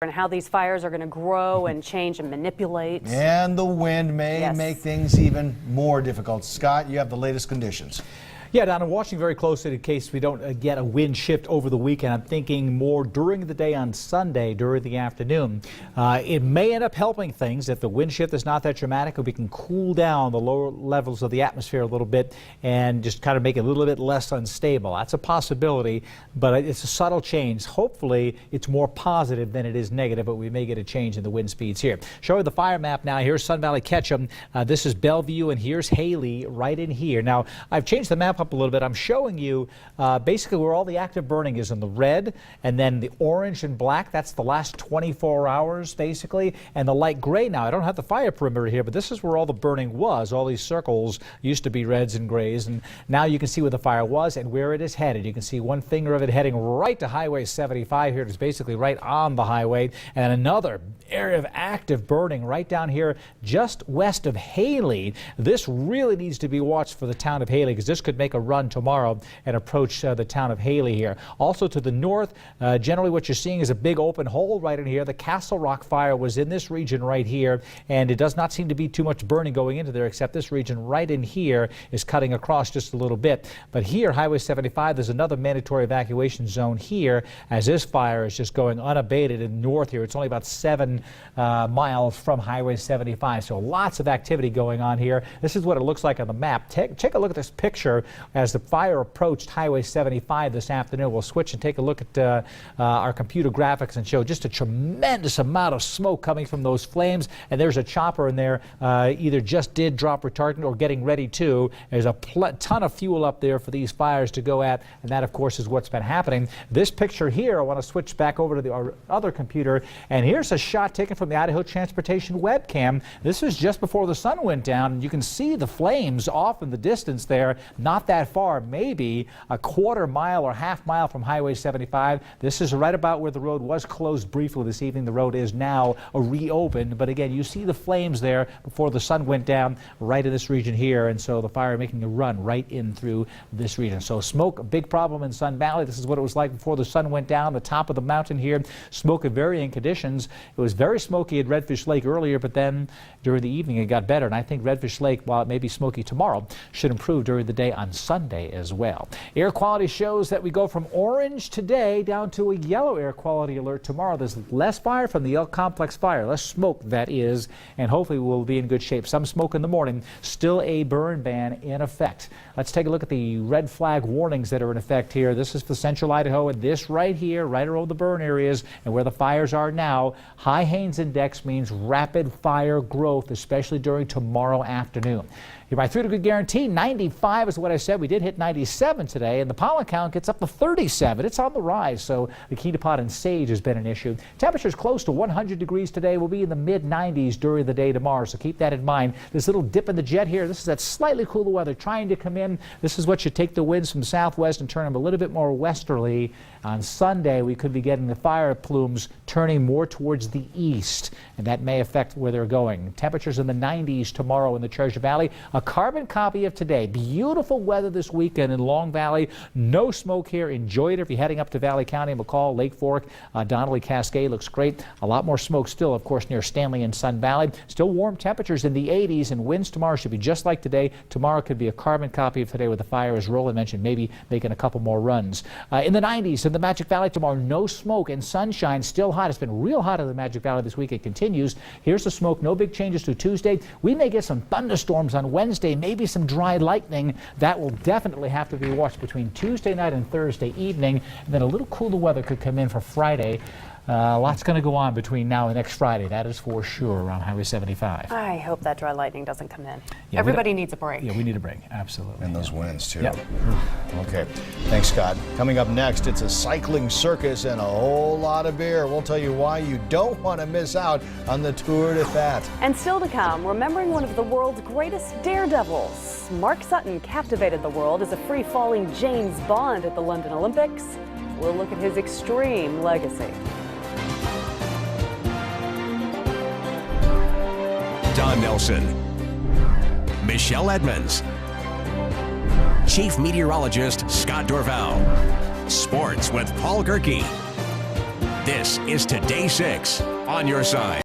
And how these fires are going to grow and change and manipulate. And the wind may make things even more difficult. Scott, you have the latest conditions. Yeah, Don, I'm watching very closely in case we don't get a wind shift over the weekend. I'm thinking more during the day on Sunday, during the afternoon. It may end up helping things if the wind shift is not that dramatic, if we can cool down the lower levels of the atmosphere a little bit and just kind of make it a little bit less unstable. That's a possibility, but it's a subtle change. Hopefully, it's more positive than it is negative, but we may get a change in the wind speeds here. Showing the fire map now. Here's Sun Valley Ketchum. This is Bellevue, and here's Hailey right in here. Now, I've changed the map up a little bit. I'm showing you basically where all the active burning is in the red, and then the orange and black. That's the last 24 hours basically, and the light gray now. I don't have the fire perimeter here, but this is where all the burning was. All these circles used to be reds and grays, and now you can see where the fire was and where it is headed. You can see one finger of it heading right to Highway 75 here. It's basically right on the highway, and another area of active burning right down here just west of Hailey. This really needs to be watched for the town of Hailey, because this could make a run tomorrow and approach the town of Hailey here. Also to the north, generally what you're seeing is a big open hole right in here. The Castle Rock fire was in this region right here, and it does not seem to be too much burning going into there, except this region right in here is cutting across just a little bit. But here, Highway 75, there's another mandatory evacuation zone here, as this fire is just going unabated in north here. It's only about 7 miles from Highway 75, so lots of activity going on here. This is what it looks like on the map. Take a look at this picture as the fire approached Highway 75 this afternoon. We'll switch and take a look at our computer graphics and show just a tremendous amount of smoke coming from those flames. And there's a chopper in there, either just did drop retardant or getting ready to. There's a ton of fuel up there for these fires to go at, and that, of course, is what's been happening. This picture here, I want to switch back over to our other computer, and here's a shot taken from the Idaho Transportation webcam. This is just before the sun went down, and you can see the flames off in the distance there, not that far, maybe a quarter mile or half mile from Highway 75. This is right about where the road was closed briefly this evening. The road is now reopened, but again, you see the flames there before the sun went down right in this region here, and so the fire making a run right in through this region. So smoke, a big problem in Sun Valley. This is what it was like before the sun went down, the top of the mountain here. Smoke at varying conditions. It was very smoky at Redfish Lake earlier, but then during the evening it got better, and I think Redfish Lake, while it may be smoky tomorrow, should improve during the day on Sunday as well. Air quality shows that we go from orange today down to a yellow air quality alert tomorrow. There's less fire from the Elk Complex fire, less smoke that is, and hopefully we'll be in good shape. Some smoke in the morning, still a burn ban in effect. Let's take a look at the red flag warnings that are in effect here. This is for central Idaho, and this right here, right around the burn areas and where the fires are now. High Haines Index means rapid fire growth, especially during tomorrow afternoon. My 3-to-good guarantee, 95 is what I said. We did hit 97 today, and the pollen count gets up to 37. It's on the rise, so the key pot and sage has been an issue. Temperatures close to 100 degrees today. Will be in the mid-90s during the day tomorrow, so keep that in mind. This little dip in the jet here, this is that slightly cooler weather trying to come in. This is what should take the winds from southwest and turn them a little bit more westerly. On Sunday, we could be getting the fire plumes turning more towards the east, and that may affect where they're going. Temperatures in the 90s tomorrow in the Treasure Valley. A carbon copy of today. Beautiful weather this weekend in Long Valley. No smoke here. Enjoy it if you're heading up to Valley County, McCall, Lake Fork, Donnelly, Cascade. Looks great. A lot more smoke still, of course, near Stanley and Sun Valley. Still warm temperatures in the 80s, and winds tomorrow should be just like today. Tomorrow could be a carbon copy of today with the fire, as Roland mentioned, maybe making a couple more runs. In the 90s in the Magic Valley tomorrow, no smoke and sunshine. Still hot. It's been real hot in the Magic Valley this week. It continues. Here's the smoke. No big changes to Tuesday. We may get some thunderstorms on Wednesday, maybe some dry lightning. That will definitely have to be watched between Tuesday night and Thursday evening. And then a little cooler weather could come in for Friday. Lots going to go on between now and next Friday. That is for sure around Highway 75. I hope that dry lightning doesn't come in. Yeah, everybody needs a break. Yeah, we need a break. Absolutely. And those winds, too. Yep. Okay. Thanks, Scott. Coming up next, it's a cycling circus and a whole lot of beer. We'll tell you why you don't want to miss out on the Tour de Fat. And still to come, remembering one of the world's greatest daredevils. Mark Sutton captivated the world as a free-falling James Bond at the London Olympics. We'll look at his extreme legacy. Don Nelson, Michelle Edmonds, Chief Meteorologist Scott Dorval, Sports with Paul Gerke, This is Today 6 on your side.